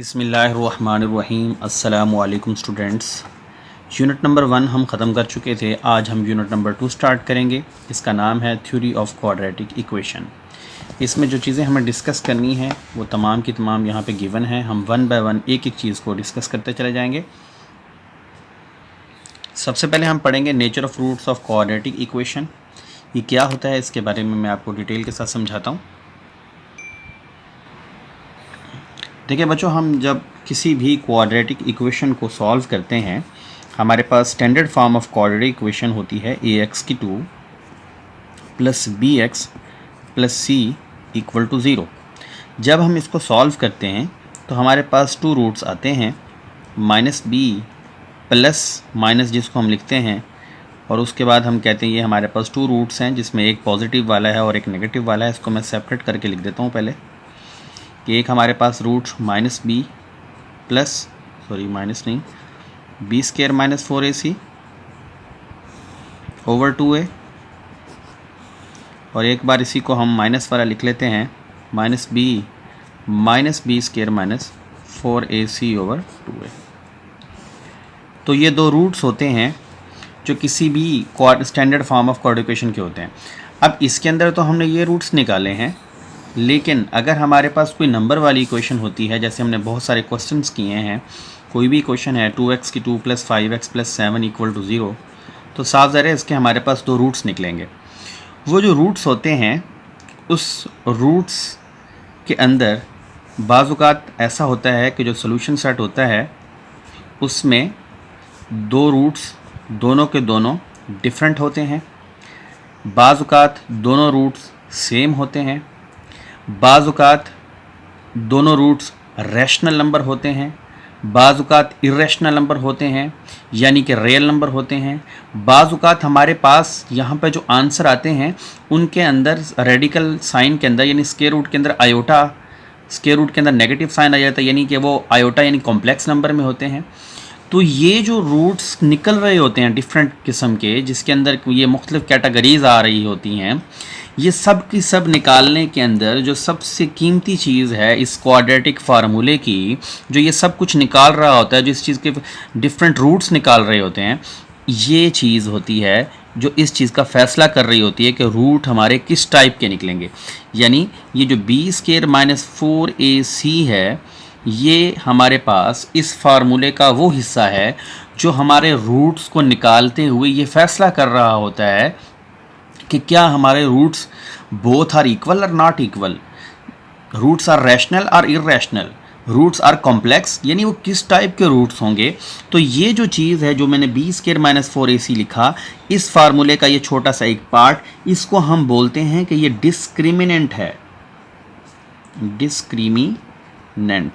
बिस्मिल्लाहिर्रहमानिर्रहीम अस्सलामुअलैकुम students. Unit number 1 हम ख़त्म कर चुके थे। आज हम यूनिट नंबर 2 स्टार्ट करेंगे। इसका नाम है थ्योरी ऑफ क्वाड्रेटिक इक्वेशन। इसमें जो चीज़ें हमें डिस्कस करनी है वो तमाम की तमाम यहाँ पे गिवन है। हम वन बाय वन एक एक चीज़ को डिस्कस करते चले जाएंगे। सबसे पहले हम पढ़ेंगे nature of roots of quadratic equation. ये क्या होता है इसके बारे में मैं आपको डिटेल के साथ समझाता हूँ। देखिए बच्चों, हम जब किसी भी क्वाड्रेटिक इक्वेशन को सॉल्व करते हैं, हमारे पास standard form of quadratic equation होती है ax² plus bx plus c equal to 0। जब हम इसको सॉल्व करते हैं तो हमारे पास टू रूट्स आते हैं, -b प्लस माइनस जिसको हम लिखते हैं, और उसके बाद हम कहते हैं ये हमारे पास टू रूट्स हैं जिसमें एक पॉजिटिव वाला है और एक नेगेटिव वाला है। इसको मैं सेपरेट करके लिख देता हूँ पहले कि एक हमारे पास root -b plus b² - 4ac over 2a, और एक बार इसी को हम माइनस वाला लिख लेते हैं -b b² - 4ac over 2a। तो ये दो रूट्स होते हैं जो किसी भी standard form of quadratic equation के होते हैं। अब इसके अंदर तो हमने ये रूट्स निकाले हैं, लेकिन अगर हमारे पास कोई नंबर वाली इक्वेशन होती है, जैसे हमने बहुत सारे क्वेश्चंस किए हैं, कोई भी इक्वेशन है 2x² + 5x + 7 = 0, तो साफ ज़ाहिर है इसके हमारे पास दो रूट्स निकलेंगे। वो जो रूट्स होते हैं उस रूट्स के अंदर बाज़-औक़ात ऐसा होता है कि जो सोल्यूशन सेट होता है उसमें दो रूट्स दोनों के दोनों डिफरेंट होते हैं, बाज़-औक़ात दोनों रूट्स सेम होते हैं, बाज़-औक़ात दोनों रूट्स रैशनल नंबर होते हैं, बाज़-औक़ात इर्रेशनल नंबर होते हैं यानी कि रियल नंबर होते हैं। बाज़-औक़ात हमारे पास यहाँ पे जो आंसर आते हैं उनके अंदर रेडिकल साइन के अंदर यानी स्क्वायर रूट के अंदर आयोटा, स्क्वायर रूट के अंदर नेगेटिव साइन आ जाता है, यानी कि वो आयोटा यानी कॉम्प्लेक्स नंबर में होते हैं। तो ये जो रूट्स निकल रहे होते हैं डिफरेंट किस्म के, जिसके अंदर ये मुख्तलिफ कैटेगरीज आ रही होती हैं, ये सब की सब निकालने के अंदर जो सबसे कीमती चीज़ है इस क्वाड्रेटिक फार्मूले की, जो ये सब कुछ निकाल रहा होता है, जो इस चीज़ के डिफरेंट रूट्स निकाल रहे होते हैं, ये चीज़ होती है जो इस चीज़ का फ़ैसला कर रही होती है कि रूट हमारे किस टाइप के निकलेंगे। यानी ये जो b² - 4ac है, ये हमारे पास इस फार्मूले का वो हिस्सा है जो हमारे रूट्स को निकालते हुए ये फ़ैसला कर रहा होता है कि क्या हमारे रूट्स बोथ आर इक्वल और not equal, roots are rational और इर्रेशनल, रूट्स आर कॉम्प्लेक्स, यानी वो किस टाइप के रूट्स होंगे। तो ये जो चीज़ है जो मैंने b² - 4ac लिखा, इस फार्मूले का ये छोटा सा एक पार्ट, इसको हम बोलते हैं कि ये डिस्क्रिमिनेंट है, डिस्क्रिमिनेंट।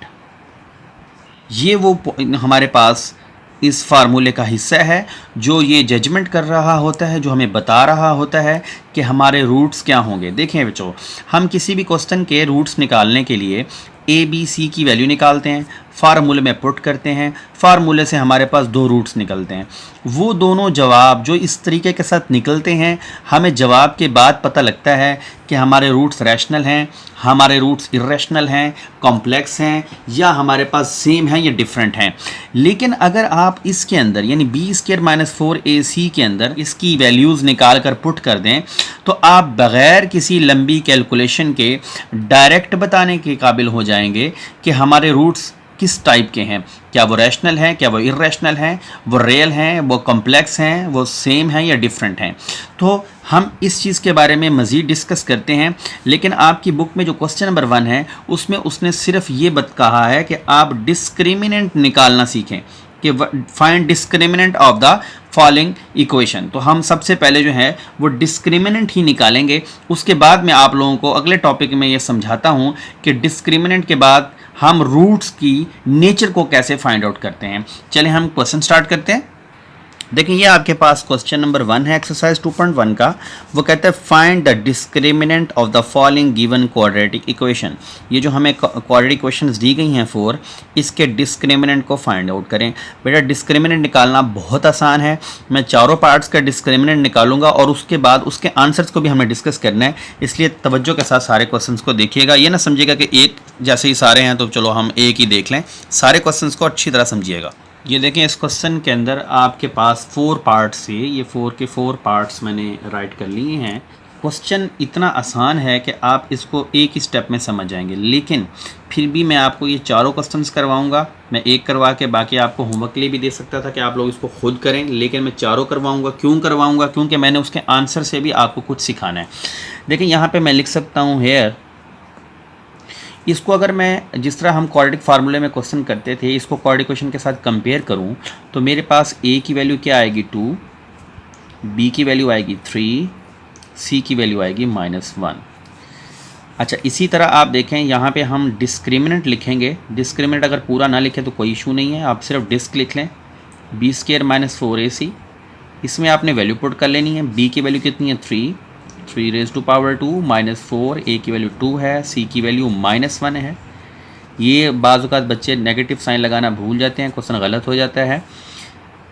ये वो हमारे पास इस फार्मूले का हिस्सा है जो ये जजमेंट कर रहा होता है, जो हमें बता रहा होता है कि हमारे रूट्स क्या होंगे। देखें बच्चों, हम किसी भी क्वेश्चन के रूट्स निकालने के लिए a b c की वैल्यू निकालते हैं, फार्मूले में पुट करते हैं, फार्मूले से हमारे पास दो रूट्स निकलते हैं। वो दोनों जवाब जो इस तरीके के साथ निकलते हैं, हमें जवाब के बाद पता लगता है कि हमारे रूट्स रैशनल हैं, हमारे रूट्स इर्रेशनल हैं, कॉम्प्लेक्स हैं, या हमारे पास सेम हैं या डिफरेंट हैं। लेकिन अगर आप इसके अंदर यानी b² - 4ac के अंदर इसकी वैल्यूज़ निकाल कर पुट कर दें, तो आप बग़ैर किसी लंबी कैलकुलेशन के डायरेक्ट बताने के काबिल हो जाएंगे कि हमारे रूट्स किस टाइप के हैं, क्या वो रैशनल हैं, क्या वो इर्रेशनल हैं, वो रियल हैं, वो कॉम्प्लेक्स हैं, वो सेम हैं या डिफरेंट हैं। तो हम इस चीज़ के बारे में मज़ीद डिस्कस करते हैं, लेकिन आपकी बुक में जो क्वेश्चन नंबर 1 है उसमें उसने सिर्फ ये कहा है कि आप डिस्क्रिमिनेंट निकालना सीखें, कि find discriminant of the following equation. तो हम सबसे पहले जो है वो डिस्क्रिमिनेंट ही निकालेंगे, उसके बाद मैं आप लोगों को अगले टॉपिक में ये समझाता हूँ कि डिस्क्रिमिनेंट के बाद हम रूट्स की नेचर को कैसे फाइंड आउट करते हैं। चलिए हम क्वेश्चन स्टार्ट करते हैं। देखिए ये आपके पास क्वेश्चन नंबर 1 है एक्सरसाइज 2.1 का। वो कहता है find the discriminant of the following given quadratic equation. ये जो हमें क्वाड्रेटिक इक्वेशंस दी गई हैं 4, इसके डिस्क्रिमिनेंट को फाइंड आउट करें। बेटा डिस्क्रिमिनेंट निकालना बहुत आसान है। मैं चारों पार्ट्स का डिस्क्रिमिनेंट निकालूंगा और उसके बाद उसके आंसर्स को भी हमें डिस्कस करना है, इसलिए तवज्जो के साथ सारे क्वेश्चंस को देखिएगा। ये ना समझिएगा कि एक जैसे ही सारे हैं तो चलो हम एक ही देख लें, सारे क्वेश्चंस को अच्छी तरह समझिएगा। ये देखें इस क्वेश्चन के अंदर आपके पास 4 पार्ट्स है, ये 4 के 4 पार्ट्स मैंने राइट कर लिए हैं। क्वेश्चन इतना आसान है कि आप इसको एक ही स्टेप में समझ जाएंगे, लेकिन फिर भी मैं आपको ये चारों क्वेश्चंस करवाऊंगा। मैं एक करवा के बाकी आपको होमवर्क के लिए भी दे सकता था कि आप लोग इसको खुद करें, लेकिन मैं चारों करवाऊंगा। क्यों करवाऊंगा? क्योंकि मैंने उसके आंसर से भी आपको कुछ सिखाना है। देखिए यहाँ पर मैं लिख सकता हूँ हेयर, इसको अगर मैं जिस तरह हम क्वाड्रेटिक फार्मूले में क्वेश्चन करते थे, इसको क्वाड्रेटिक इक्वेशन के साथ कंपेयर करूं तो मेरे पास a की वैल्यू क्या आएगी 2, b की वैल्यू आएगी 3, c की वैल्यू आएगी -1। अच्छा इसी तरह आप देखें यहाँ पे हम डिस्क्रिमिनेंट लिखेंगे। डिस्क्रिमिनेंट अगर पूरा ना लिखें तो कोई इशू नहीं है, आप सिर्फ डिस्क लिख लें। b² - 4ac, इसमें आपने वैल्यू पुट कर लेनी है। b की वैल्यू कितनी है 3 रेज़ टू पावर 2 -4, a की वैल्यू 2 है, c की वैल्यू -1 है। ये बाज़ औक़ात बच्चे नेगेटिव साइन लगाना भूल जाते हैं, क्वेश्चन गलत हो जाता है।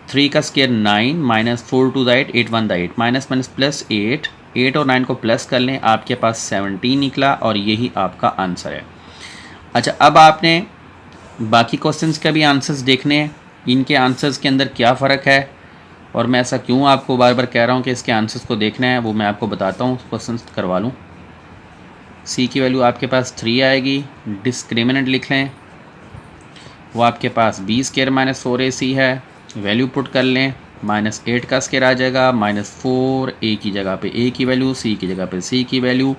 3 का square 9 -4 to the 8, 8 1 the 8, minus plus 8 और 9 को प्लस कर लें, आपके पास 17 निकला और यही आपका आंसर है। अच्छा अब आपने बाकी क्वेश्चंस का भी आंसर्स देखने हैं, इनके आंसर्स के अंदर क्या फ़र्क है और मैं ऐसा क्यों आपको बार बार कह रहा हूँ कि इसके आंसर्स को देखना है, वो मैं आपको बताता हूँ। क्वेश्चन करवा लूँ। c की वैल्यू आपके पास 3 आएगी, डिस्क्रिमिनेंट लिख लें, वो आपके पास b² - 4ac है, वैल्यू पुट कर लें। -8 का स्क्वायर आ जाएगा, -4, a की जगह पे a की वैल्यू, c की जगह पे c की वैल्यू,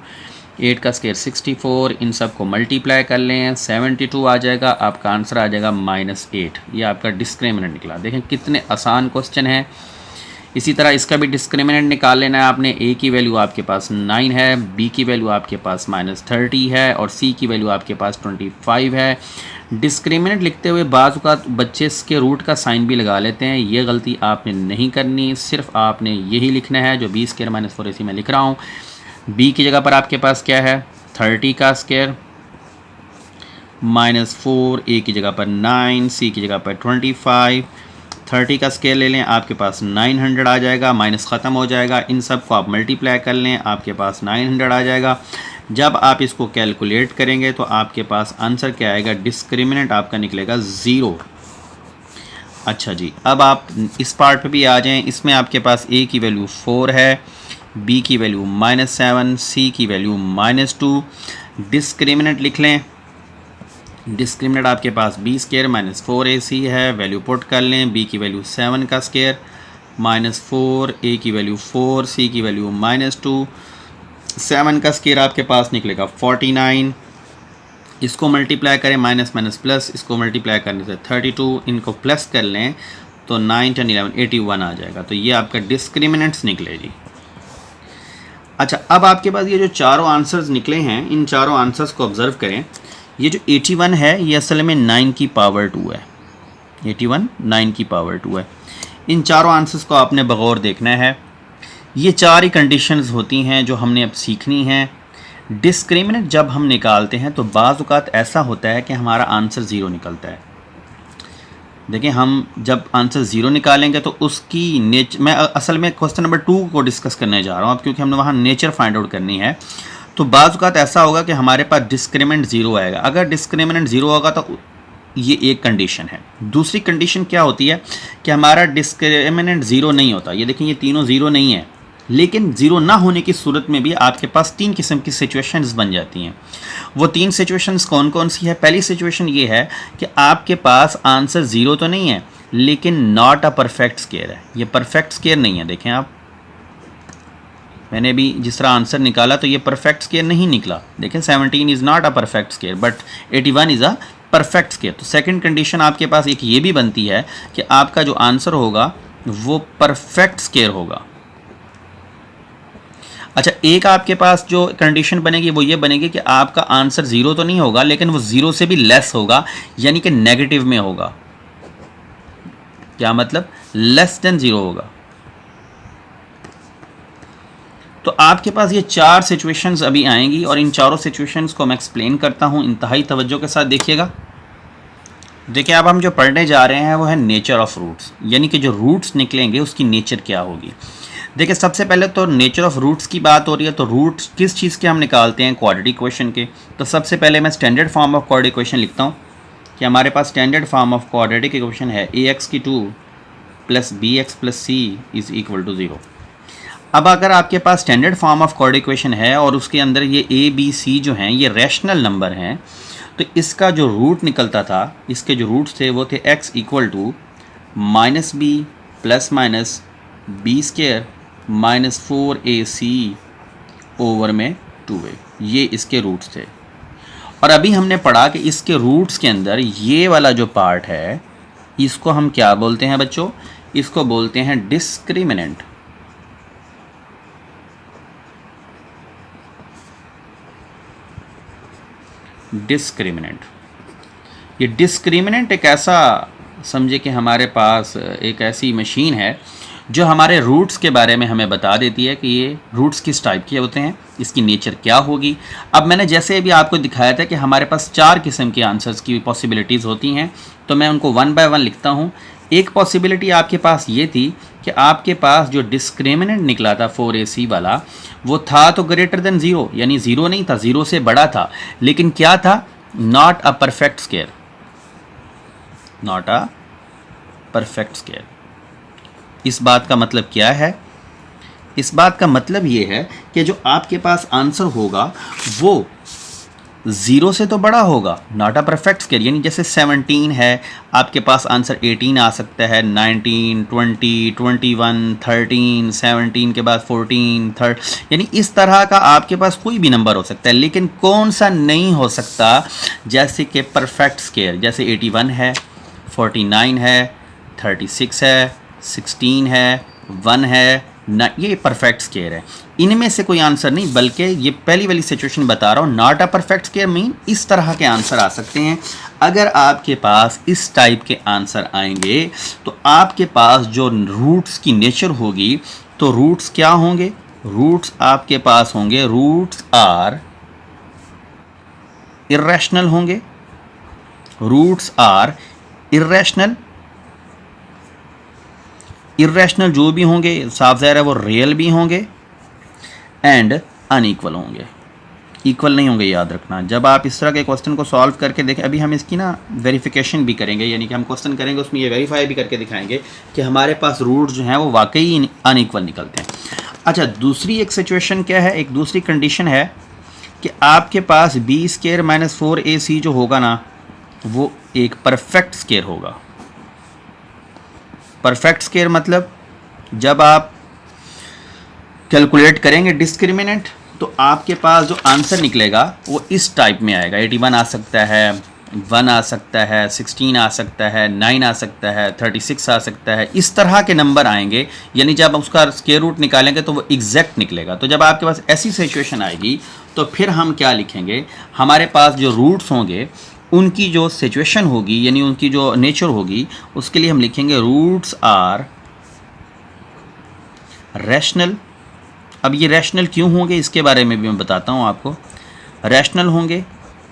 8 का स्क्वायर 64, इन सब को मल्टीप्लाई कर लें, 72 आ जाएगा, आपका आंसर आ जाएगा -8। ये आपका डिस्क्रिमिनेंट निकला। देखें कितने आसान क्वेश्चन है। इसी तरह इसका भी डिस्क्रिमिनेंट निकाल लेना है आपने। a की वैल्यू आपके पास 9 है, b की वैल्यू आपके पास -30 है और c की वैल्यू आपके पास 25 है। डिस्क्रिमिनेंट लिखते हुए बाज़ औक़ात बच्चे इसके रूट का साइन भी लगा लेते हैं, ये गलती आपने नहीं करनी। सिर्फ आपने यही लिखना है जो b² - 4ac में लिख रहा हूँ। b की जगह पर आपके पास क्या है 30 का स्क्वायर -4, a की जगह पर 9, c की जगह पर 25, 30 का स्केल ले लें, आपके पास 900 आ जाएगा, माइनस ख़त्म हो जाएगा। इन सब को आप मल्टीप्लाई कर लें, आपके पास 900 आ जाएगा। जब आप इसको कैलकुलेट करेंगे तो आपके पास आंसर क्या आएगा, डिस्क्रिमिनेंट आपका निकलेगा 0। अच्छा जी, अब आप इस पार्ट पे भी आ जाएं। इसमें आपके पास a की वैल्यू 4 है, b की वैल्यू -7, c की वैल्यू -2। डिस्क्रिमिनेंट लिख लें। डिस्क्रिमिनेंट आपके पास b² - 4ac है, वैल्यू पुट कर लें। b की वैल्यू 7 का स्क्वायर -4, a की वैल्यू 4, c की वैल्यू -2, 7 का स्क्वायर आपके पास निकलेगा 49। इसको मल्टीप्लाई करें, माइनस माइनस प्लस, इसको मल्टीप्लाई करने से 32, इनको प्लस कर लें तो 9 10 11 81 आ जाएगा। तो ये आपका डिस्क्रिमिनेंट्स निकले जी। अच्छा अब आपके पास ये जो चारों आंसर्स निकले हैं, इन चारों आंसर्स को ऑब्ज़र्व करें। ये जो 81 है ये असल में 9 की पावर 2 है। 81 9 की पावर 2 है। इन चारों आंसर्स को आपने बगौर देखना है। ये चार ही कंडीशंस होती हैं जो हमने अब सीखनी हैं। डिस्क्रिमिनेंट जब हम निकालते हैं तो बाज़ औक़ात ऐसा होता है कि हमारा आंसर 0 निकलता है। देखिए हम जब आंसर 0 निकालेंगे तो उसकी मैं असल में क्वेश्चन नंबर 2 को डिस्कस करने जा रहा हूँ अब, क्योंकि हमने वहाँ नेचर फाइंड आउट करनी है। तो बाज़ औक़ात ऐसा होगा कि हमारे पास डिस्क्रिमिनेंट 0 आएगा। अगर डिस्क्रिमिनेंट 0 होगा तो ये एक कंडीशन है। दूसरी कंडीशन क्या होती है कि हमारा डिस्क्रिमिनेंट 0 नहीं होता। ये देखिए ये तीनों 0 नहीं है, लेकिन 0 ना होने की सूरत में भी आपके पास 3 किस्म की सिचुएशंस बन जाती हैं। वो 3 सिचुएशंस कौन कौन सी है? पहली सिचुएशन ये है कि आपके पास आंसर 0 तो नहीं है, लेकिन नॉट अ परफेक्ट स्क्वायर है। ये परफेक्ट स्क्वायर नहीं है। देखें आप, मैंने भी जिस तरह आंसर निकाला तो ये परफेक्ट स्क्वायर नहीं निकला। देखें 17 is not a perfect square but 81 is a perfect square. तो सेकंड कंडीशन आपके पास एक ये भी बनती है कि आपका जो आंसर होगा वो परफेक्ट स्क्वायर होगा। अच्छा, एक आपके पास जो कंडीशन बनेगी वो ये बनेगी कि आपका आंसर 0 तो नहीं होगा, लेकिन वो 0 से भी लेस होगा, यानी कि नेगेटिव में होगा। क्या मतलब? लेस देन 0 होगा। तो आपके पास ये 4 सिचुएशंस अभी आएंगी और इन चारों सिचुएशंस को मैं एक्सप्लेन करता हूँ, इंतहाई तवज्जो के साथ देखिएगा। देखिए, अब हम जो पढ़ने जा रहे हैं वो है नेचर ऑफ रूट्स, यानी कि जो रूट्स निकलेंगे उसकी नेचर क्या होगी। देखिए, सबसे पहले तो नेचर ऑफ रूट्स की बात हो रही है, तो रूट्स किस चीज़ के हम निकालते हैं? क्वाड्रेटिक इक्वेशन के। तो सबसे पहले मैं standard form of quadratic equation लिखता हूँ कि हमारे पास standard form of quadratic equation है ax की 2 plus bx plus c is equal to 0। अब अगर आपके पास standard form of quadratic equation है और उसके अंदर ये a b c जो हैं ये रैशनल नंबर हैं, तो इसका जो रूट निकलता था, इसके जो रूट्स थे वो थे x equal to minus b plus minus b square minus 4ac over में 2a, ये इसके रूट्स थे। और अभी हमने पढ़ा कि इसके रूट्स के अंदर ये वाला जो पार्ट है इसको हम क्या बोलते हैं बच्चों? इसको बोलते हैं डिस्क्रिमिनेंट। डिस्क्रिमिनेंट, ये डिस्क्रिमिनेंट एक ऐसा समझे कि हमारे पास एक ऐसी मशीन है जो हमारे रूट्स के बारे में हमें बता देती है कि ये रूट्स किस टाइप के होते हैं, इसकी नेचर क्या होगी। अब मैंने जैसे अभी आपको दिखाया था कि हमारे पास 4 किस्म के आंसर्स की पॉसिबिलिटीज़ होती हैं, तो मैं उनको 1 बाय 1 लिखता हूँ। एक पॉसिबिलिटी आपके पास ये थी कि आपके पास जो डिस्क्रिमिनेंट निकला था 4ac वाला, वो था तो ग्रेटर देन 0, यानी 0 नहीं था, 0 से बड़ा था, लेकिन क्या था? Not a perfect square, not a perfect square. इस बात का मतलब क्या है? इस बात का मतलब ये है कि जो आपके पास आंसर होगा वो 0 से तो बड़ा होगा, नॉट अ परफेक्ट स्क्वायर। यानी जैसे 17 है, आपके पास आंसर 18 आ सकता है, 19, 20, 21, 13, 17 के बाद 14, 3, यानी इस तरह का आपके पास कोई भी नंबर हो सकता है। लेकिन कौन सा नहीं हो सकता? जैसे कि परफेक्ट स्क्वायर, जैसे 81 है, 49 है, 36 है, 16 है, 1 है ना, ये परफेक्ट स्क्वायर है। इनमें से कोई आंसर नहीं, बल्कि ये पहली वाली सिचुएशन बता रहा हूँ, not a perfect square mean इस तरह के आंसर आ सकते हैं। अगर आपके पास इस टाइप के आंसर आएंगे तो आपके पास जो रूट्स की नेचर होगी, तो रूट्स क्या होंगे? रूट्स आपके पास होंगे, रूट्स आर इर्रेशनल होंगे, रूट्स आर इर्रेशनल। इर्रेशनल जो भी होंगे, साफ ज़ाहिर है वो रियल भी होंगे एंड अनइक्वल होंगे। इक्वल नहीं होंगे, याद रखना। जब आप इस तरह के क्वेश्चन को सॉल्व करके देखें, अभी हम इसकी ना वेरिफिकेशन भी करेंगे, यानी कि हम क्वेश्चन करेंगे उसमें ये वेरीफाई भी करके दिखाएंगे कि हमारे पास रूट्स जो हैं वो वाकई अनइक्वल निकलते हैं। अच्छा, दूसरी एक सिचुएशन क्या है, एक दूसरी कंडीशन है कि आपके पास बी स्क्वायर माइनस 4ac जो होगा ना, वो एक परफेक्ट स्क्वायर होगा। परफेक्ट स्क्वायर मतलब जब आप कैलकुलेट करेंगे डिस्क्रिमिनेंट, तो आपके पास जो आंसर निकलेगा वो इस टाइप में आएगा। 81 आ सकता है, 1 आ सकता है, 16 आ सकता है, 9 आ सकता है, 36 आ सकता है, इस तरह के नंबर आएंगे। यानी जब उसका स्क्वायर रूट निकालेंगे तो वो एग्जैक्ट निकलेगा। तो जब आपके पास ऐसी सिचुएशन आएगी तो फिर हम क्या लिखेंगे? हमारे पास जो रूट्स होंगे उनकी जो सिचुएशन होगी, यानी उनकी जो नेचर होगी, उसके लिए हम लिखेंगे रूट्स आर रैशनल। अब ये रैशनल क्यों होंगे इसके बारे में भी मैं बताता हूँ आपको। रैशनल होंगे,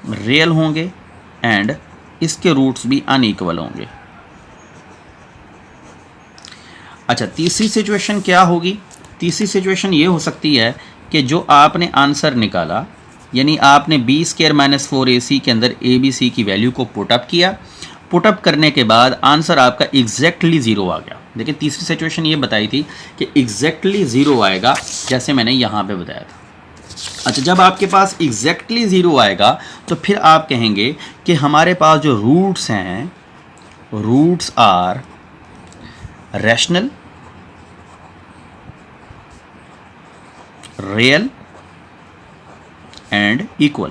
रियल होंगे एंड इसके रूट्स भी अनइक्वल होंगे। अच्छा, तीसरी सिचुएशन क्या होगी? तीसरी सिचुएशन ये हो सकती है कि जो आपने आंसर निकाला, यानी आपने बी स्क्वायर माइनस 4ac के अंदर ए बी सी की वैल्यू को पुटअप किया, पुटअप करने के बाद आंसर आपका एग्जैक्टली 0 आ गया। देखिए, तीसरी सिचुएशन ये बताई थी कि एग्जैक्टली 0 आएगा, जैसे मैंने यहाँ पे बताया था। अच्छा, जब आपके पास एग्जैक्टली 0 आएगा तो फिर आप कहेंगे कि हमारे पास जो रूट्स हैं, roots are rational, real and equal.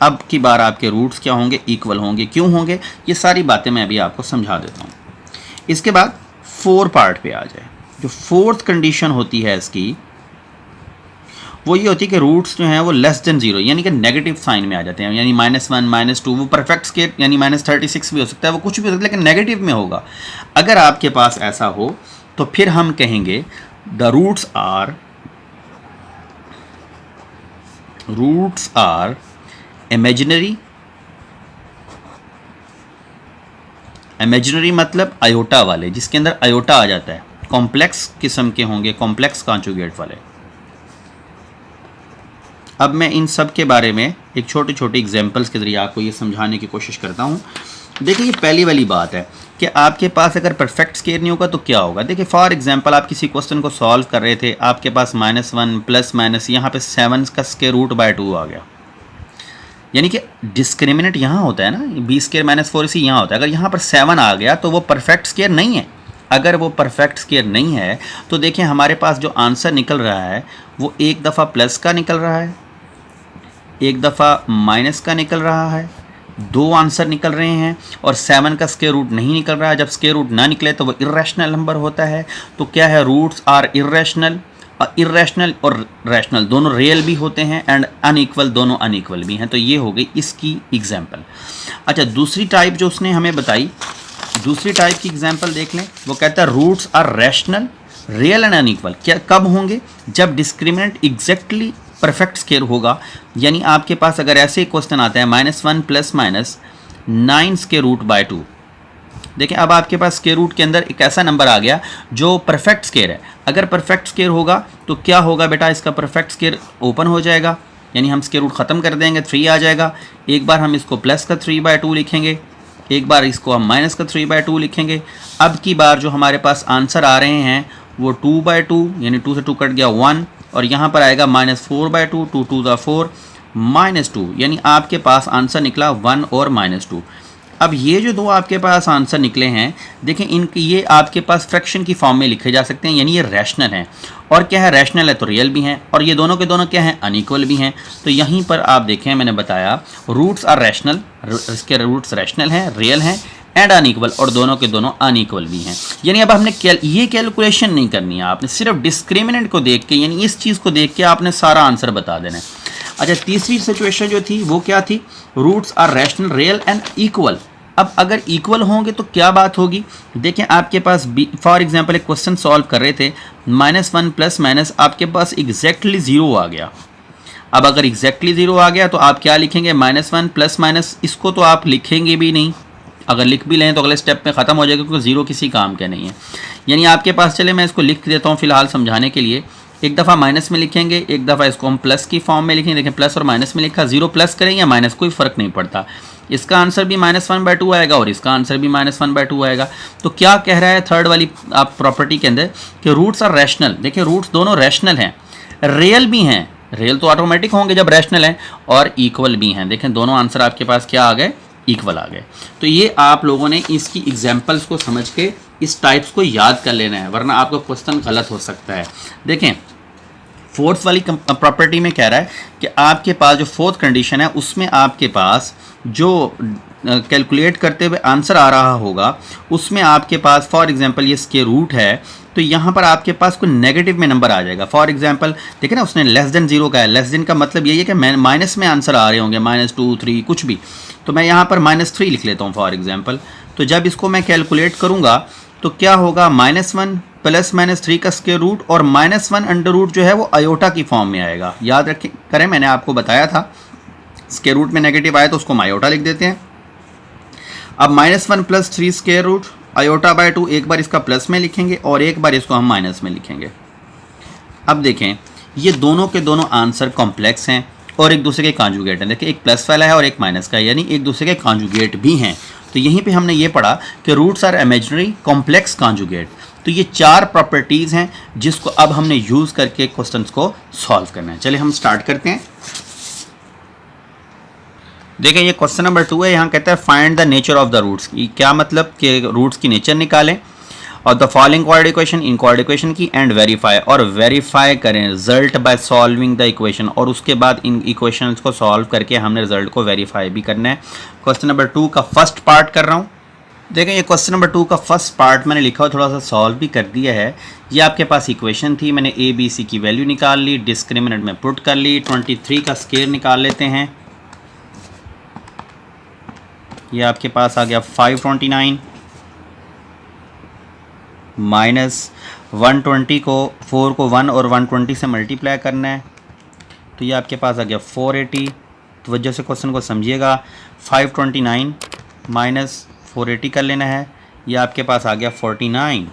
अब की बार आपके रूट्स क्या होंगे? इक्वल होंगे। क्यों होंगे? ये सारी बातें मैं अभी आपको समझा देता हूँ। इसके बाद 4 पार्ट पे आ जाए। जो 4th कंडीशन होती है इसकी, वो ये होती है कि रूट्स जो हैं वो लेस देन जीरो यानी कि नेगेटिव साइन में आ जाते हैं, यानी -1 -2, वो परफेक्ट स्केयर यानी -36 भी हो सकता है, वो कुछ भी हो सकता है लेकिन नेगेटिव में होगा। अगर आपके पास ऐसा हो तो फिर हम कहेंगे the roots are imaginary. Imaginary मतलब आयोटा वाले, जिसके अंदर आयोटा आ जाता है, कॉम्प्लेक्स किस्म के होंगे, कॉम्प्लेक्स कॉन्जुगेट वाले। अब मैं इन सब के बारे में एक छोटे छोटे एग्जांपल्स के ज़रिए आपको ये समझाने की कोशिश करता हूँ। देखिए ये पहली वाली बात है कि आपके पास अगर परफेक्ट स्केयर नहीं होगा तो क्या होगा। देखिए फॉर एग्जांपल आप किसी क्वेश्चन को सॉल्व कर रहे थे, आपके पास -1 प्लस माइनस यहाँ पे 7 का स्केयर रूट बाय 2 आ गया, यानी कि डिस्क्रिमिनेंट यहाँ होता है ना, b स्केयर -4ac यहाँ होता है। अगर यहाँ पर 7 आ गया तो वो परफेक्ट स्केयर नहीं है। अगर वो परफेक्ट स्केयर नहीं है तो देखिए हमारे पास जो आंसर निकल रहा है वो एक दफ़ा प्लस का निकल रहा है, एक दफ़ा माइनस का निकल रहा है, दो आंसर निकल रहे हैं और 7 का स्क्वायर रूट नहीं निकल रहा है। जब स्क्वायर रूट ना निकले तो वो इर्रेशनल नंबर होता है। तो क्या है, रूट्स आर इर्रेशनल, और इर्रेशनल और रैशनल दोनों रियल भी होते हैं एंड अनइक्वल दोनों अनइक्वल भी हैं। तो ये हो गई इसकी एग्जाम्पल। अच्छा, दूसरी टाइप जो उसने हमें बताई, दूसरी टाइप की एग्जाम्पल देख लें। वो कहता है roots are rational, real and unequal. क्या कब होंगे? जब डिस्क्रिमिनेंट एग्जैक्टली परफेक्ट स्केयर होगा। यानी आपके पास अगर ऐसे क्वेश्चन आता है -1 plus minus 9 square root by 2। देखिए अब आपके पास स्क्वायर रूट के अंदर एक ऐसा नंबर आ गया जो परफेक्ट स्केयर है। अगर परफेक्ट स्केयर होगा तो क्या होगा बेटा, इसका परफेक्ट स्केयर ओपन हो जाएगा, यानी हम स्क्वायर रूट ख़त्म कर देंगे, 3 आ जाएगा। एक बार हम इसको प्लस का 3/2 लिखेंगे, एक बार इसको हम माइनस का 3/2 लिखेंगे। अब की बार जो हमारे पास आंसर आ रहे हैं वो 2/2, यानी 2 से 2 कट गया 1, और यहाँ पर आएगा -4/2, 2 2 = 4, -2, यानी आपके पास आंसर निकला 1 और -2। अब ये जो दो आपके पास आंसर निकले हैं, देखें इनके ये आपके पास फ्रैक्शन की फॉर्म में लिखे जा सकते हैं, यानी ये रैशनल हैं। और क्या है, रैशनल है तो रियल भी हैं, और ये दोनों के दोनों क्या हैं, अनइक्वल भी हैं। तो यहीं पर आप देखें मैंने बताया रूट्स आर रैशनल, इसके रूट्स रैशनल हैं, रियल हैं एंड अनइक्वल, और दोनों के दोनों अनइक्वल भी हैं। यानी अब हमने ये कैलकुलेशन नहीं करनी है, आपने सिर्फ डिस्क्रिमिनेंट को देख के, यानी इस चीज़ को देख के आपने सारा आंसर बता देना है। अच्छा, तीसरी सिचुएशन जो थी वो क्या थी, roots are rational, real and equal. अब अगर इक्वल होंगे तो क्या बात होगी, देखें आपके पास फॉर एग्जांपल एक क्वेश्चन सॉल्व कर रहे थे, -1 प्लस माइनस आपके पास एग्जैक्टली 0 आ गया। अब अगर एग्जैक्टली 0 आ गया तो आप क्या लिखेंगे, -1 प्लस माइनस, इसको तो आप लिखेंगे भी नहीं। अगर लिख भी लें तो अगले स्टेप में ख़त्म हो जाएगा, क्योंकि 0 किसी काम का नहीं है। यानी आपके पास, चले मैं इसको लिख देता हूँ फिलहाल समझाने के लिए। एक दफ़ा माइनस में लिखेंगे, एक दफ़ा इसको हम प्लस की फॉर्म में लिखेंगे। देखें प्लस और माइनस में लिखा, 0 प्लस करें या माइनस कोई फ़र्क नहीं पड़ता। इसका आंसर भी -1/2 आएगा और इसका आंसर भी -1/2 आएगा। तो क्या कह रहा है थर्ड वाली आप प्रॉपर्टी के अंदर कि रूट्स आर रैशनल। देखिए रूट्स दोनों रैशनल हैं, रियल भी हैं, रियल तो ऑटोमेटिक होंगे जब रैशनल हैं, और इक्वल भी हैं। देखें दोनों आंसर आपके पास क्या आ गए, इक्वल आ गए। तो ये आप लोगों ने इसकी एग्जाम्पल्स को समझ के इस टाइप्स को याद कर लेना है, वरना आपका क्वेश्चन गलत हो सकता है। देखें फोर्थ वाली प्रॉपर्टी में कह रहा है कि आपके पास जो फोर्थ कंडीशन है उसमें आपके पास जो कैलकुलेट करते हुए आंसर आ रहा होगा उसमें आपके पास फॉर एग्जांपल ये स्क्वायर रूट है, तो यहाँ पर आपके पास कोई नेगेटिव में नंबर आ जाएगा। फॉर एग्जांपल देखिए ना, उसने लेस देन 0 का है, लेस देन का मतलब यही है कि माइनस में आंसर आ रहे होंगे, -2 3 कुछ भी। तो मैं यहाँ पर -3 लिख लेता हूँ फॉर एग्जाम्पल। तो जब इसको मैं कैलकुलेट करूँगा तो क्या होगा, -1 प्लस -3 का स्क्वायर रूट और -1 अंडर रूट जो है वो आयोटा की फॉर्म में आएगा। याद रखें करें, मैंने आपको बताया था स्क्वायर रूट में नेगेटिव आए तो उसको हम आयोटा लिख देते हैं। अब -1 + 3 स्क्वायर रूट आयोटा बाय 2, एक बार इसका प्लस में लिखेंगे और एक बार इसको हम माइनस में लिखेंगे। अब देखें ये दोनों के दोनों आंसर कॉम्प्लेक्स हैं और एक दूसरे के कॉन्जुगेट हैं। देखिए एक प्लस वाला है और एक माइनस का है, यानी एक दूसरे के कॉन्जुगेट भी हैं। तो यहीं पे हमने ये पढ़ा कि roots are imaginary complex conjugate. तो ये 4 प्रॉपर्टीज़ हैं जिसको अब हमने यूज़ करके क्वेश्चंस को सॉल्व करना है। चलिए हम स्टार्ट करते हैं। देखिए ये क्वेश्चन नंबर 2 है। यहाँ कहता है find the nature of the roots. क्या मतलब कि रूट्स की नेचर निकालें और द फॉलोइंग कोऑर्डिनेट इक्वेशन, इन कोऑर्डिनेट इक्वेशन की, एंड वेरीफाई, और वेरीफाई करें result by solving the equation, और उसके बाद इन इक्वेशंस को सॉल्व करके हमने रिजल्ट को वेरीफाई भी करना है। क्वेश्चन नंबर 2 का फर्स्ट पार्ट कर रहा हूँ। देखें ये क्वेश्चन नंबर 2 का फर्स्ट पार्ट मैंने लिखा हुआ थोड़ा सा सॉल्व भी कर दिया है। ये आपके पास इक्वेशन थी, मैंने ए बी सी की वैल्यू निकाल ली, डिस्क्रिमिनेंट में पुट कर ली, 23 का स्क्वायर निकाल लेते हैं। ये आपके पास आ गया 529 माइनस 120 को 4 को 1 और 120 से मल्टीप्लाई करना है, तो ये आपके पास आ गया 480। तो वजह से क्वेश्चन को समझिएगा, 529 माइनस 480 कर लेना है, ये आपके पास आ गया 49।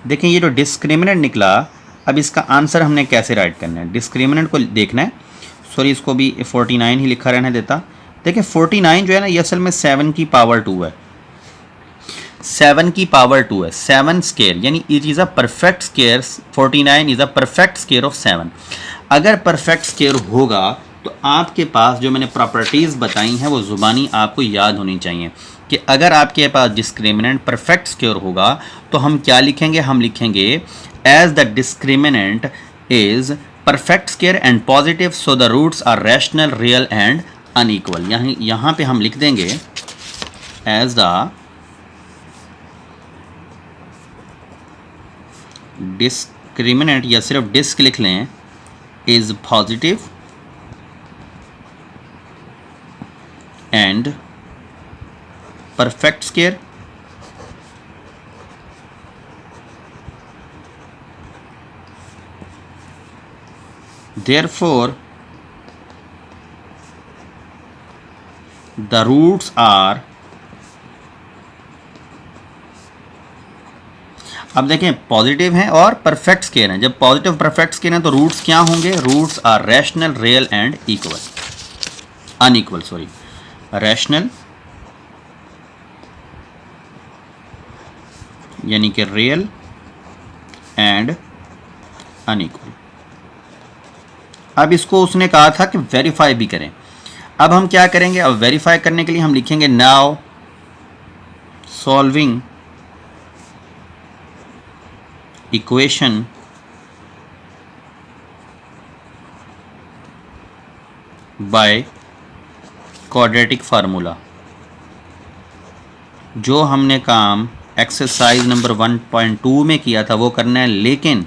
देखें ये जो डिस्क्रिमिनेंट निकला, अब इसका आंसर हमने कैसे राइट करना है, डिस्क्रिमिनेंट को देखना है। सॉरी इसको भी 49 ही लिखा रहने देता। देखिए 49 जो है ना ये असल में 7 की पावर 2 है, 7 की पावर 2 है, 7 स्क्वायर यानी it is a perfect square. 49 is a perfect square of 7। अगर परफेक्ट स्क्वायर होगा तो आपके पास जो मैंने प्रॉपर्टीज़ बताई हैं वो ज़ुबानी आपको याद होनी चाहिए कि अगर आपके पास डिस्क्रिमिनेंट परफेक्ट स्क्वायर होगा तो हम क्या लिखेंगे, हम लिखेंगे as the discriminant is perfect square and positive so the roots are rational real and unequal. यहाँ पे हम लिख देंगे एज द डिस्क्रिमिनेंट, या सिर्फ डिस्क लिख लें, is positive and perfect square therefore the roots are, अब देखें पॉजिटिव हैं और परफेक्ट स्क्वायर हैं। जब पॉजिटिव परफेक्ट स्क्वायर हैं तो रूट्स क्या होंगे, roots are rational real and equal, unequal sorry, rational यानी कि रियल एंड अनइक्वल। अब इसको उसने कहा था कि वेरीफाई भी करें। अब हम क्या करेंगे, अब वेरीफाई करने के लिए हम लिखेंगे now solving equation by quadratic formula. जो हमने काम एक्सरसाइज नंबर 1.2 में किया था वो करना है, लेकिन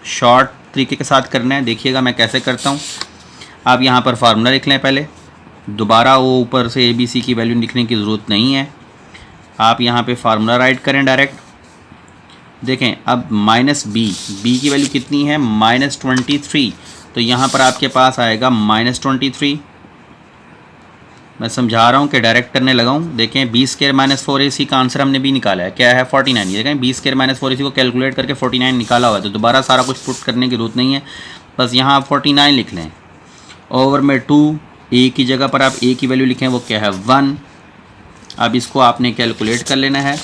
शॉर्ट तरीके के साथ करना है। देखिएगा मैं कैसे करता हूँ। आप यहाँ पर फार्मूला लिख लें पहले, दोबारा वो ऊपर से ए बी सी की वैल्यू लिखने की ज़रूरत नहीं है। आप यहाँ पे फार्मूला राइट करें डायरेक्ट। देखें अब माइनस बी की वैल्यू कितनी है, -23, तो यहाँ पर आपके पास आएगा -23। मैं समझा रहा हूँ कि डायरेक्ट करने लगा हूँ। देखें बी स्क्वायर माइनस 4ac का आंसर हमने भी निकाला है, क्या है 49। ये देखें बी स्क्वायर माइनस 4ac को कैलकुलेट करके 49 निकाला हुआ है, तो दोबारा सारा कुछ पुट करने की जरूरत नहीं है, बस यहाँ आप 49 लिख लें। ओवर में 2 ए की जगह पर आप ए की वैल्यू लिखें, वो क्या है 1। अब इसको आपने कैलकुलेट कर लेना है।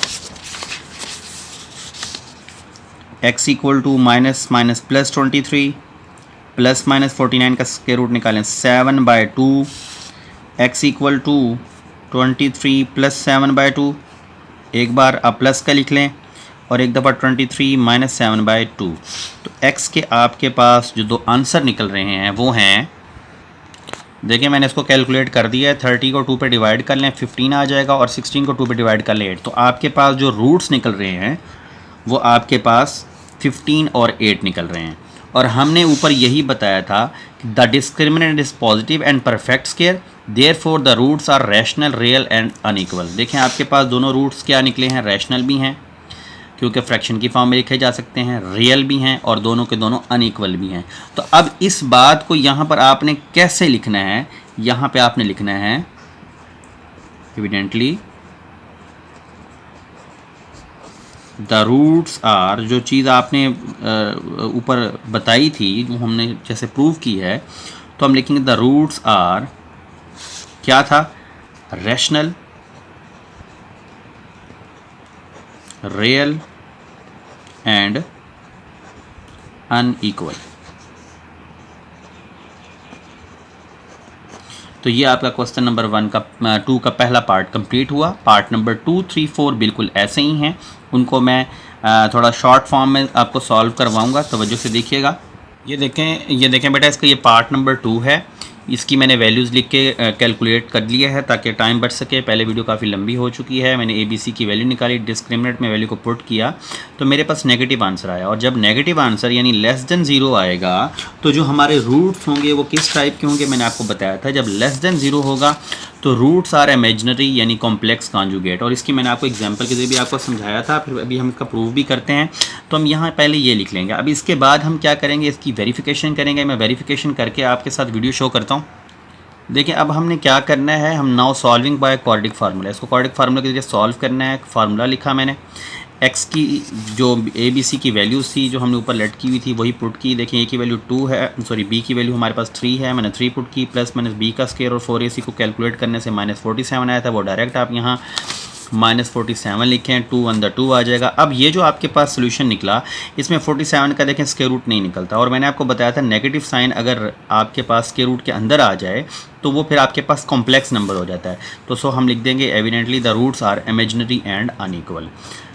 x equal to minus minus plus 23 plus minus 49 का स्क्वायर रूट निकालें 7/2। x इक्वल टू 23 प्लस 7/2, एक बार आप प्लस का लिख लें और एक दफ़ा 23 माइनस 7/2। तो x के आपके पास जो दो आंसर निकल रहे हैं वो हैं, देखिए मैंने इसको कैलकुलेट कर दिया है। 30 को 2 पे डिवाइड कर लें 15 आ जाएगा, और 16 को 2 पे डिवाइड कर लें 8। तो आपके पास जो रूट्स निकल रहे हैं वो आपके पास 15 और 8 निकल रहे हैं। और हमने ऊपर यही बताया था कि the discriminant is positive and perfect square, therefore the roots are rational real and unequal. देखें आपके पास दोनों रूट्स क्या निकले हैं, रैशनल भी हैं क्योंकि फ्रैक्शन की फॉर्म में लिखे जा सकते हैं, रियल भी हैं और दोनों के दोनों अनइक्वल भी हैं। तो अब इस बात को यहाँ पर आपने कैसे लिखना है, यहाँ पे आपने लिखना है एविडेंटली द रूट्स आर, जो चीज़ आपने ऊपर बताई थी जो हमने जैसे प्रूव की है, तो हम लिखेंगे द रूट्स आर, क्या था, रैशनल रियल एंड अनइक्वल। तो ये आपका क्वेश्चन नंबर 2 का पहला पार्ट कंप्लीट हुआ। पार्ट नंबर 2, 3, 4 बिल्कुल ऐसे ही हैं, उनको मैं थोड़ा शॉर्ट फॉर्म में आपको सॉल्व करवाऊंगा, तवज्जो से देखिएगा। ये देखें बेटा, इसका ये पार्ट नंबर 2 है। इसकी मैंने वैल्यूज़ लिख के कैलकुलेट कर लिया है ताकि टाइम बच सके। पहले वीडियो काफ़ी लंबी हो चुकी है। मैंने ABC की वैल्यू निकाली, डिस्क्रिमिनेंट में वैल्यू को पुट किया तो मेरे पास नेगेटिव आंसर आया। और जब नेगेटिव आंसर यानी लेस देन 0 आएगा तो जो हमारे रूट्स होंगे वो किस टाइप के होंगे, मैंने आपको बताया था। जब लेस देन 0 होगा तो रूट्स आर इमेजिनरी यानी कॉम्प्लेक्स कॉन्जुगेट। और इसकी मैंने आपको एग्जांपल के जरिए भी आपको समझाया था, फिर अभी हम इसका प्रूफ भी करते हैं। तो हम यहाँ पहले ये लिख लेंगे। अब इसके बाद हम क्या करेंगे, इसकी वेरिफिकेशन करेंगे। मैं वेरिफिकेशन करके आपके साथ वीडियो शो करता हूँ। देखिए अब हमने क्या करना है, हम now solving by quadratic formula, इसको क्वाड्रेटिक फार्मूला के जरिए सॉल्व करना है। फार्मूला लिखा मैंने, x की जो ABC की वैल्यूज़ थी जो हमने ऊपर लेट की हुई थी वही पुट की। देखिए A की वैल्यू 2 है, सॉरी B की वैल्यू हमारे पास 3 है, मैंने 3 पुट की, प्लस माइनस B का स्क्वायर और 4AC को कैलकुलेट करने से -47 आया था, वो डायरेक्ट आप यहाँ -47 लिखें, 2 अंदर 2 आ जाएगा। अब ये जो आपके पास सोल्यूशन निकला इसमें 47 का देखें स्क्वायर रूट नहीं निकलता। और मैंने आपको बताया था नेगेटिव साइन अगर आपके पास स्क्वायर रूट के अंदर आ जाए तो वो फिर आपके पास कॉम्प्लेक्स नंबर हो जाता है। तो सो हम लिख देंगे evidently the roots are imaginary and unequal.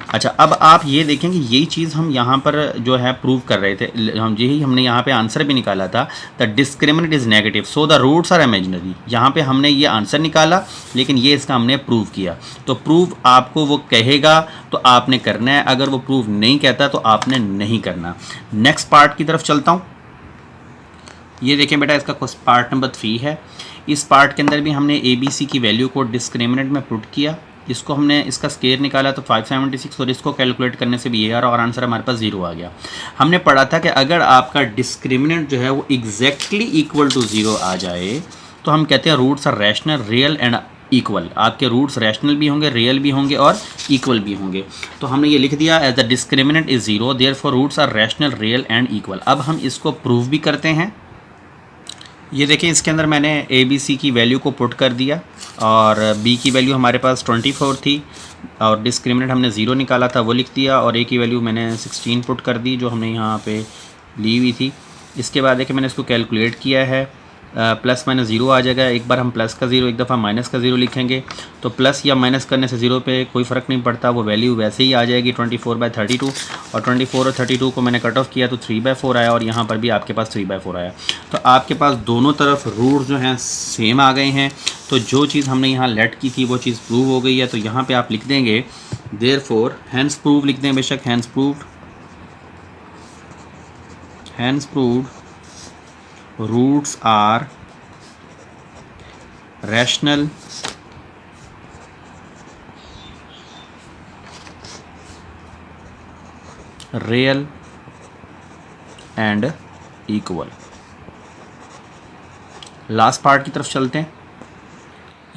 अच्छा अब आप ये देखेंगे यही चीज़ हम यहाँ पर जो है प्रूव कर रहे थे, हम यही हमने यहाँ पे आंसर भी निकाला था, the discriminant is negative so the roots are imaginary. यहाँ पे हमने ये आंसर निकाला लेकिन ये इसका हमने प्रूव किया। तो प्रूव आपको वो कहेगा तो आपने करना है, अगर वो प्रूव नहीं कहता तो आपने नहीं करना। नेक्स्ट पार्ट की तरफ चलता हूँ। ये देखें बेटा, इसका पार्ट नंबर 3 है। इस पार्ट के अंदर भी हमने ABC की वैल्यू को डिस्क्रिमिनेंट में पुट किया, इसको हमने इसका स्क्वायर निकाला तो 576 और इसको कैलकुलेट करने से भी ये आ रहा और आंसर हमारे पास 0 आ गया। हमने पढ़ा था कि अगर आपका डिस्क्रिमिनेंट जो है वो एग्जैक्टली इक्वल टू 0 आ जाए तो हम कहते हैं roots are rational, real and equal. आपके रूट्स रैशनल भी होंगे, रियल भी होंगे और इक्वल भी होंगे। तो हमने ये लिख दिया as the discriminant is 0 therefore roots are rational, real and equal. अब हम इसको प्रूव भी करते हैं। ये देखिए इसके अंदर मैंने ABC की वैल्यू को पुट कर दिया और B की वैल्यू हमारे पास 24 थी और डिस्क्रिमिनेंट हमने 0 निकाला था वो लिख दिया और A की वैल्यू मैंने 16 पुट कर दी जो हमने यहाँ पे ली हुई थी। इसके बाद देखिए मैंने इसको कैलकुलेट किया है, प्लस माइनस 0 आ जाएगा। एक बार हम प्लस का 0 एक दफ़ा माइनस का 0 लिखेंगे तो प्लस या माइनस करने से 0 पे कोई फ़र्क नहीं पड़ता, वो वैल्यू वैसे ही आ जाएगी 24/32। और 24 और 32 को मैंने कट ऑफ किया तो 3/4 आया और यहाँ पर भी आपके पास 3/4 आया। तो आपके पास दोनों तरफ रूट जो हैं सेम आ गए हैं। तो जो चीज़ हमने यहाँ लेट की थी वो चीज़ प्रूव हो गई है। तो यहाँ पर आप लिख देंगे देयरफॉर हैंस प्रूव लिख दें, बेशक hence proved roots are rational real and equal. Last part की तरफ चलते हैं।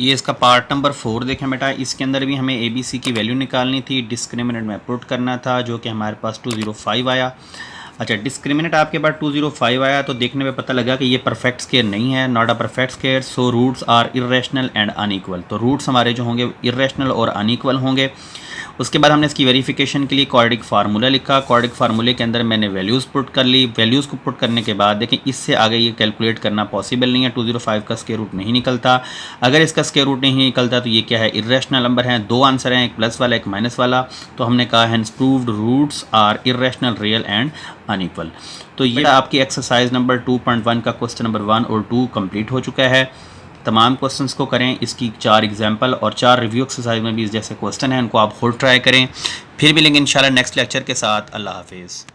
ये इसका पार्ट नंबर 4 देखें बेटा, इसके अंदर भी हमें ABC की वैल्यू निकालनी थी, डिस्क्रिमिनेंट में पुट करना था जो कि हमारे पास 205 आया। अच्छा डिस्क्रिमिनेंट आपके पास 205 आया तो देखने में पता लगा कि ये परफेक्ट स्क्वायर नहीं है, not a perfect square, so roots are irrational and unequal. तो रूट्स हमारे जो होंगे इर्रेशनल और अनइक्वल होंगे। उसके बाद हमने इसकी वेरिफिकेशन के लिए क्वाड्रेटिक फार्मूला लिखा। क्वाड्रेटिक फार्मूले के अंदर मैंने वैल्यूज़ पुट कर ली। वैल्यूज़ को पुट करने के बाद देखें इससे आगे ये कैलकुलेट करना पॉसिबल नहीं है, 205 का स्क्वायर रूट नहीं निकलता। अगर इसका स्क्वायर रूट नहीं निकलता तो ये क्या है, इर्रेशनल नंबर है। 2 आंसर हैं, एक प्लस वाला एक माइनस वाला। तो हमने कहा hence proved roots are irrational, real and unequal. तो ये आपकी एक्सरसाइज नंबर 2.1 का क्वेश्चन नंबर 1 और 2 कंप्लीट हो चुका है। तमाम क्वेश्चंस को करें, इसकी 4 एग्जाम्पल और 4 रिव्यू एक्सरसाइज में भी इस जैसे क्वेश्चन हैं उनको आप खुद ट्राई करें। फिर मिलेंगे इंशाल्लाह नेक्स्ट लेक्चर के साथ। अल्लाह हाफिज़।